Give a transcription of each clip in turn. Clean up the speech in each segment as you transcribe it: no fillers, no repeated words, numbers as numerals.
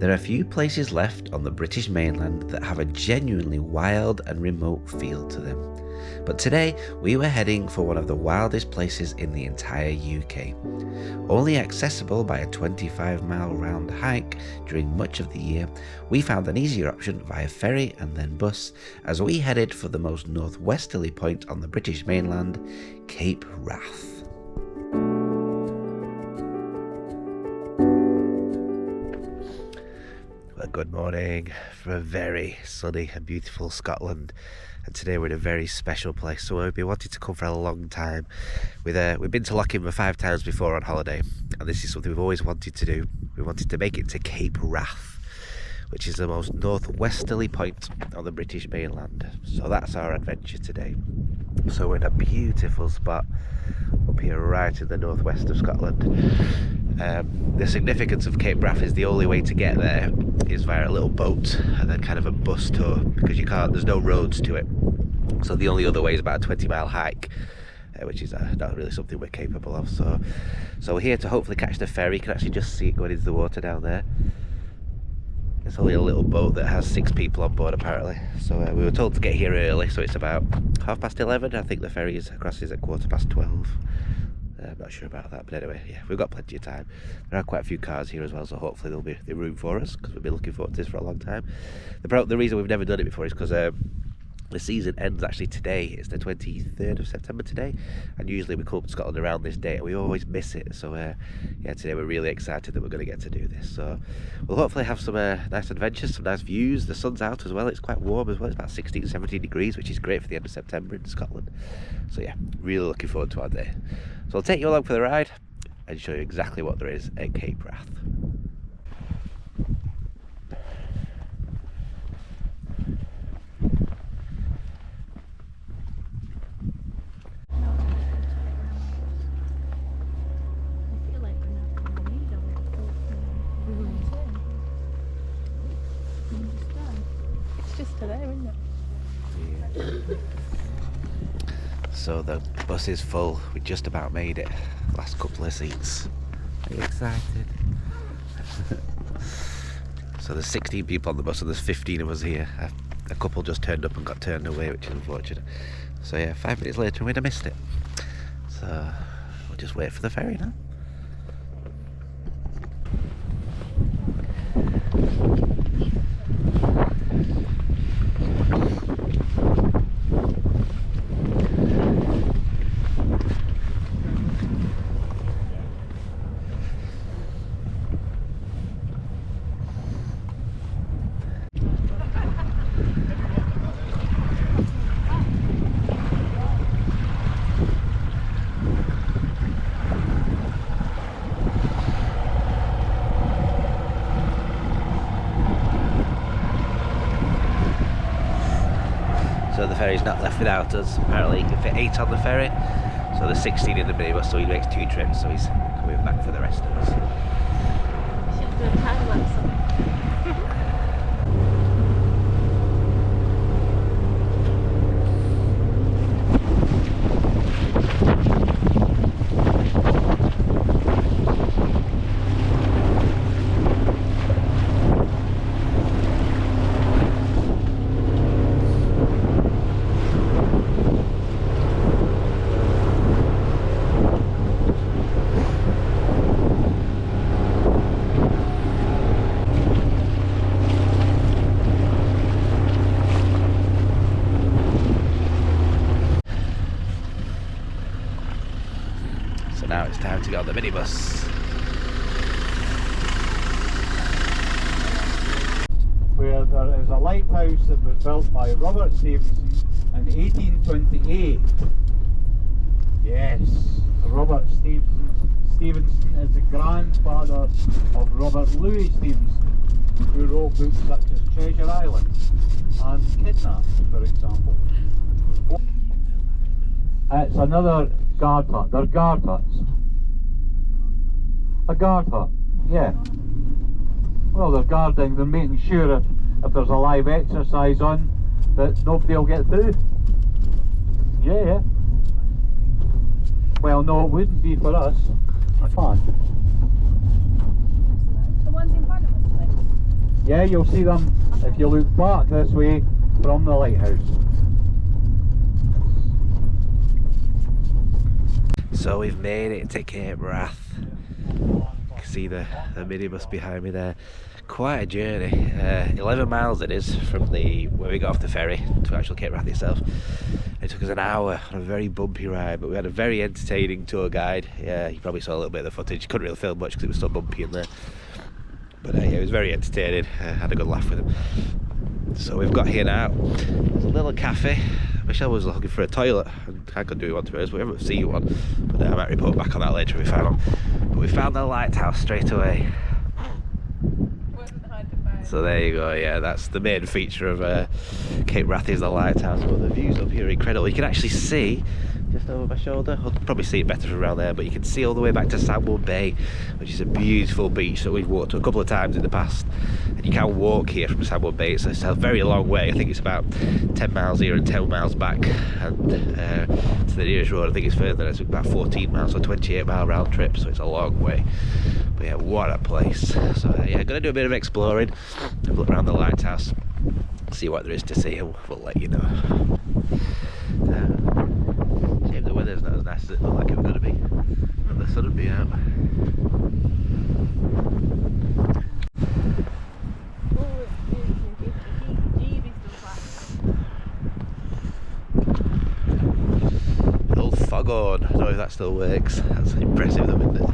There are few places left on the British mainland that have a genuinely wild and remote feel to them. But today we were heading for one of the wildest places in the entire UK. Only accessible by a 25-mile round hike during much of the year, we found an easier option via ferry and then bus as we headed for the most northwesterly point on the British mainland, Cape Wrath. Well, good morning from a very sunny and beautiful Scotland, and today we're in a very special place. So we've been wanting to come for a long time. We've been to Loching 5 times before on holiday, and this is something we've always wanted to do. We wanted to make it to Cape Wrath, which is the most northwesterly point on the British mainland. So that's our adventure today. So we're in a beautiful spot up here right in the northwest of Scotland. The significance of Cape Wrath is the only way to get there is via a little boat and then kind of a bus tour, because there's no roads to it. So the only other way is about a 20-mile hike, which is not really something we're capable of. So we're here to hopefully catch the ferry. You can actually just see it going into the water down there. It's only a little boat that has 6 people on board apparently. So we were told to get here early, so it's about 11:30. I think the ferry crosses at 12:15. I'm not sure about that, but anyway, yeah, we've got plenty of time. There are quite a few cars here as well, so hopefully there'll be the room for us, because we've been looking forward to this for a long time. The reason we've never done it before is because the season ends actually today. It's the 23rd of September today, and usually we come up to Scotland around this date and we always miss it. So yeah, today we're really excited that we're going to get to do this. So we'll hopefully have some nice adventures, some nice views. The sun's out as well. It's quite warm as well. It's about 16, 17 degrees, which is great for the end of September in Scotland. So yeah, really looking forward to our day. So I'll take you along for the ride and show you exactly what there is at Cape Wrath. So the bus is full. We just about made it. Last couple of seats. Are you excited? So there's 16 people on the bus and there's 15 of us here. A couple just turned up and got turned away, which is unfortunate. So yeah, 5 minutes later we'd have missed it. So we'll just wait for the ferry now. So the ferry's not left without us. Apparently you can fit 8 on the ferry, so there's 16 in the minibus, so he makes 2 trips, so he's coming back for the rest of us. Should do a time lapse. So now it's time to go on the minibus. Where there is a lighthouse that was built by Robert Stevenson in 1828. Yes, Robert Stevenson is the grandfather of Robert Louis Stevenson, who wrote books such as Treasure Island and Kidnapped, for example. It's another guard hut. They're guard huts. A guard hut, yeah. Well, they're guarding, they're making sure if there's a live exercise on, that nobody will get through. Yeah. Well, no, it wouldn't be for us. I can't. The ones in front of us, please. Yeah, you'll see them if you look back this way from the lighthouse. So we've made it to Cape Wrath. You can see the minibus behind me there. Quite a journey. 11 miles it is from where we got off the ferry to actual Cape Wrath itself. It took us an hour on a very bumpy ride, but we had a very entertaining tour guide. Yeah, you probably saw a little bit of the footage. Couldn't really film much because it was so bumpy in there. But yeah, it was very entertaining. Had a good laugh with him. So we've got here now. There's a little cafe. Michelle was looking for a toilet, and I couldn't do one to hers, but we haven't seen one. But I might report back on that later if we find one. But we found the lighthouse straight away. Wasn't hard to find. So there you go, yeah, that's the main feature of Cape Wrath is the lighthouse, but the views up here are incredible. You can actually see, just over my shoulder, I'll probably see it better from around there, but you can see all the way back to Sandwood Bay, which is a beautiful beach that we've walked to a couple of times in the past. And you can walk here from Sandwood Bay, it's a very long way. I think it's about 10 miles here and 10 miles back, and to the nearest road I think it's further, it's about 14 miles, so 28-mile round trip, so it's a long way. But yeah, what a place. So yeah, gonna do a bit of exploring, have a look around the lighthouse, see what there is to see, and we'll let you know. Shame the weather's not as nice as it looked like it was going to be, but the sun would be out. Oh, it's GB stuff. An old foghorn, I don't know if that still works. That's impressive though, isn't it?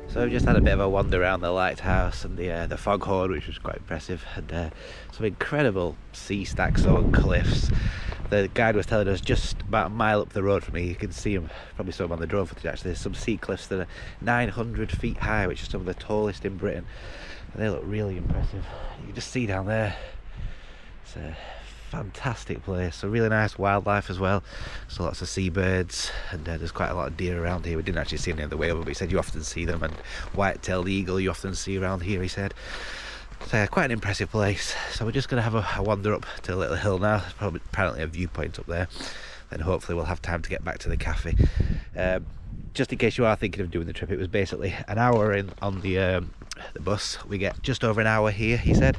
So we've just had a bit of a wander around the lighthouse and the foghorn, which was quite impressive, and some incredible sea stacks on cliffs. The guide was telling us just about a mile up the road from me, you can see them, probably saw them on the drone footage actually, there's some sea cliffs that are 900 feet high, which are some of the tallest in Britain, and they look really impressive. You can just see down there, it's a fantastic place, so really nice wildlife as well, so lots of seabirds, and there's quite a lot of deer around here. We didn't actually see any on the way over, but he said you often see them, and white-tailed eagle you often see around here, he said. So yeah, quite an impressive place. So we're just going to have a wander up to a little hill now. There's probably apparently a viewpoint up there, then hopefully we'll have time to get back to the cafe. Just in case you are thinking of doing the trip, it was basically an hour in on the bus. We get just over an hour here, he said,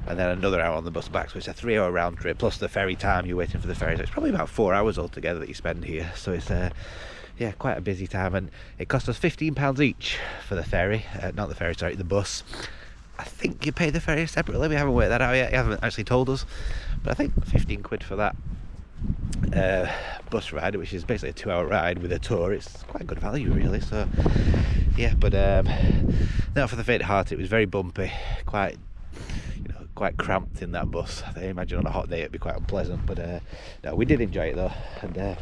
and then another hour on the bus back, so it's a 3-hour round trip plus the ferry time, you're waiting for the ferry, so it's probably about 4 hours altogether that you spend here. So it's yeah, quite a busy time, and it cost us £15 each for the ferry, not the ferry, sorry, the bus. I think you pay the ferry separately, we haven't worked that out yet, he hasn't actually told us, but I think 15 quid for that bus ride, which is basically a 2-hour ride with a tour. It's quite good value really, so yeah, but not for the faint heart. It was very bumpy, quite cramped in that bus. I imagine on a hot day it'd be quite unpleasant, but no, we did enjoy it though, and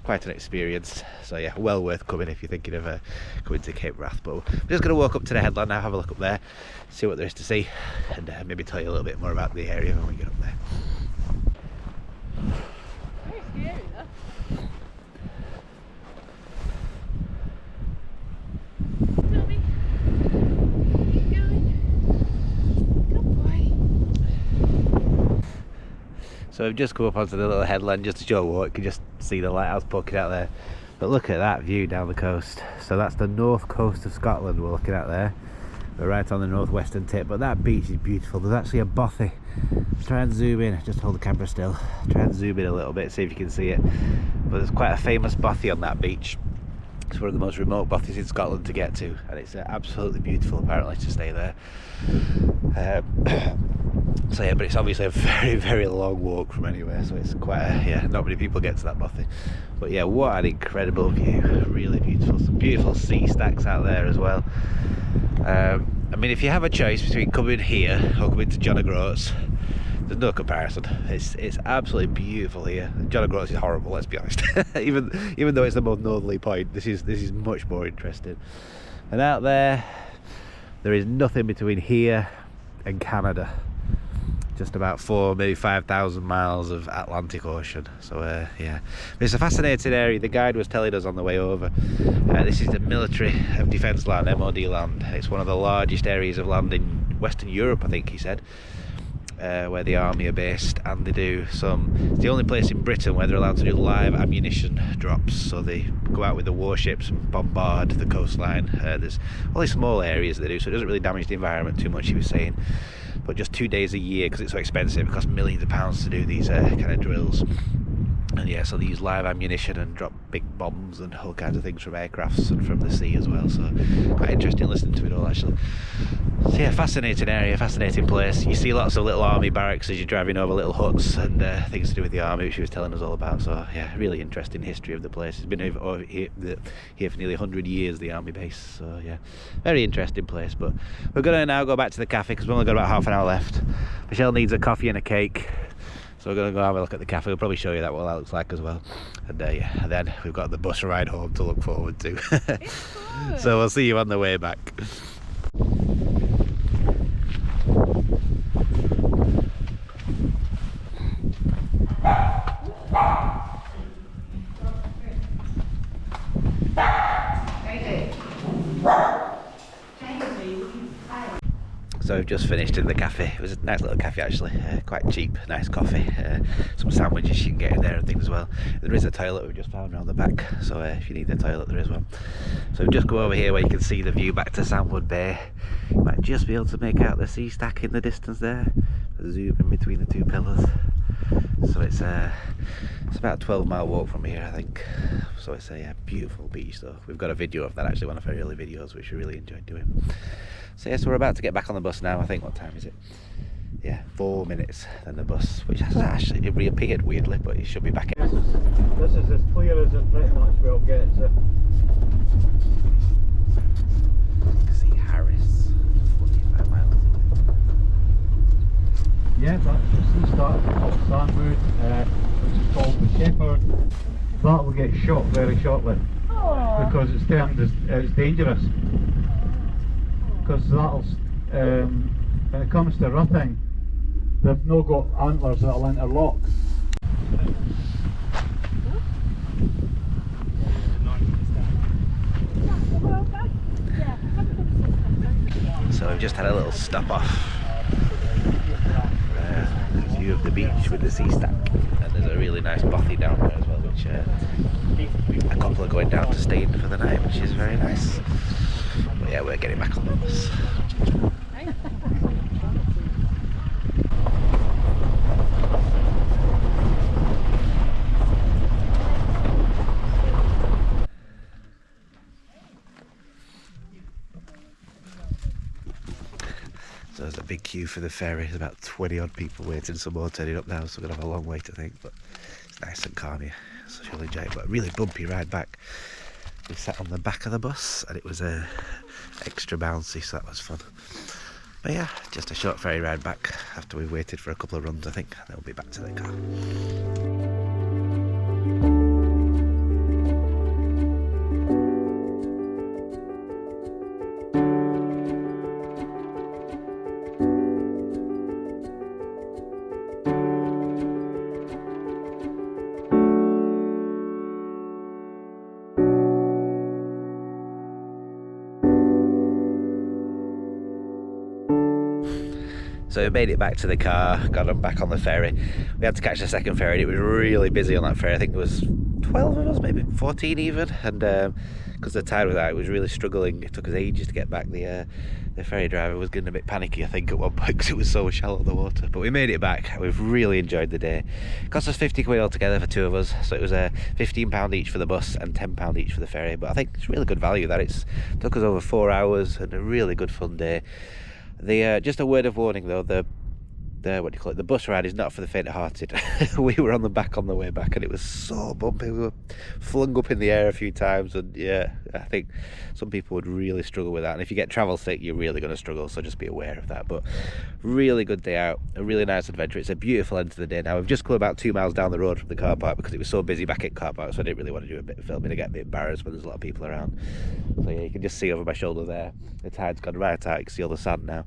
quite an experience. So yeah, well worth coming if you're thinking of coming to Cape Wrath. But we're just going to walk up to the headland now, have a look up there, see what there is to see, and maybe tell you a little bit more about the area when we get up there. Very scary though. Toby, keep going. Good boy. So we've just come up onto the little headland just to show what you can just see the lighthouse poking out there. But look at that view down the coast. So that's the north coast of Scotland we're looking at there. We're right on the northwestern tip, but that beach is beautiful. There's actually a bothy. Try and zoom in, just hold the camera still. Try and zoom in a little bit, see if you can see it. But there's quite a famous bothy on that beach. It's one of the most remote bothies in Scotland to get to, and it's absolutely beautiful apparently to stay there. So yeah, but it's obviously a very, very long walk from anywhere, so it's quite yeah, not many people get to that bothy. But yeah, what an incredible view, really beautiful. Some beautiful sea stacks out there as well. I mean, if you have a choice between coming here or coming to John O'Groats, there's no comparison. It's absolutely beautiful here. John O'Groats is horrible, let's be honest. even though it's the most northerly point, this is much more interesting. And out there is nothing between here and Canada. Just about 4, maybe 5,000 miles of Atlantic Ocean. So yeah, it's a fascinating area. The guide was telling us on the way over. This is the military of defence land, MOD land. It's one of the largest areas of land in Western Europe, I think he said, where the army are based, and they do some. It's the only place in Britain where they're allowed to do live ammunition drops. So they go out with the warships and bombard the coastline. There's only small areas they do, so it doesn't really damage the environment too much, he was saying. But just 2 days a year, because it's so expensive. It costs millions of pounds to do these kind of drills. And yeah, so they use live ammunition and drop big bombs and all kinds of things from aircrafts and from the sea as well. So quite interesting listening to it all, actually. So yeah, fascinating area, fascinating place. You see lots of little army barracks as you're driving over, little huts and things to do with the army, which she was telling us all about. So yeah, really interesting history of the place. It's been over here for nearly 100 years, the army base. So yeah, very interesting place. But we're going to now go back to the cafe because we've only got about half an hour left. Michelle needs a coffee and a cake. So we're going to go have a look at the cafe. We'll probably show you what that looks like as well. And yeah, and then we've got the bus ride home to look forward to. So we'll see you on the way back. So we've just finished in the cafe. It was a nice little cafe actually, quite cheap, nice coffee, some sandwiches you can get in there and things as well. There is a toilet we've just found around the back, so if you need a toilet there is one. So we just go over here where you can see the view back to Sandwood Bay. You might just be able to make out the sea stack in the distance there, zoom in between the two pillars. So it's about a 12-mile walk from here, I think. So it's a beautiful beach though. We've got a video of that actually, one of our early videos, which we really enjoyed doing. So yeah, so we're about to get back on the bus now. I think, what time is it? Yeah, 4 minutes then the bus, which has actually reappeared weirdly, but it should be back in. This is as clear as it pretty much will get. See Harris, 45 miles. Yeah, that's the sea start of Sandwood, which is called the Shepherd. That will get shot very shortly because it's termed as it's dangerous. Because that'll, when it comes to rutting, they've not got antlers that'll interlock. So we've just had a little stop off. View of the beach with the sea stack, and there's a really nice bothy down there as well, which a couple are going down to stay in for the night, which is very nice. But yeah, we're getting back on the bus. So there's a big queue for the ferry. There's about 20 odd people waiting, some more turning up now, so we're going to have a long wait I think, but it's nice and calm here, so you'll enjoy it. But a really bumpy ride back. We sat on the back of the bus and it was extra bouncy, so that was fun. But yeah, just a short ferry ride back after we waited for a couple of runs I think, and then we'll be back to the car. So we made it back to the car, got on back on the ferry. We had to catch the second ferry. It was really busy on that ferry. I think there was 12 of us, maybe 14 even. And because the tide was out, it was really struggling. It took us ages to get back. The ferry driver was getting a bit panicky, I think, at one point because it was so shallow, the water. But we made it back. We've really enjoyed the day. It cost us 50 quid altogether for two of us. So it was £15 each for the bus and £10 each for the ferry. But I think it's really good value that. It took us over 4 hours and a really good fun day. Just a word of warning though, what do you call it, the bus ride is not for the faint-hearted. We were on the back on the way back, and it was so bumpy. We were flung up in the air a few times, and yeah, I think some people would really struggle with that. And if you get travel sick, you're really going to struggle, so just be aware of that. But really good day out, a really nice adventure. It's a beautiful end to the day now. We've just come about 2 miles down the road from the car park because it was so busy back at car park, so I didn't really want to do a bit of filming. I get a bit embarrassed when there's a lot of people around. So yeah, you can just see over my shoulder there, the tide's gone right out. You can see all the sand now.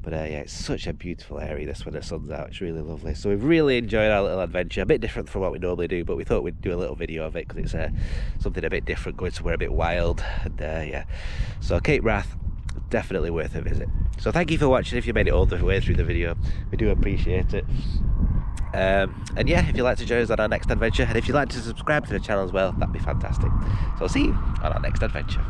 But yeah, it's such a beautiful area this when the sun's out. It's really lovely. So we've really enjoyed our little adventure. A bit different from what we normally do, but we thought we'd do a little video of it because it's something a bit different, going somewhere a bit wild. And yeah, so Cape Wrath, definitely worth a visit. So thank you for watching. If you made it all the way through the video, we do appreciate it. And yeah, if you'd like to join us on our next adventure, and if you'd like to subscribe to the channel as well, that'd be fantastic. So I'll see you on our next adventure.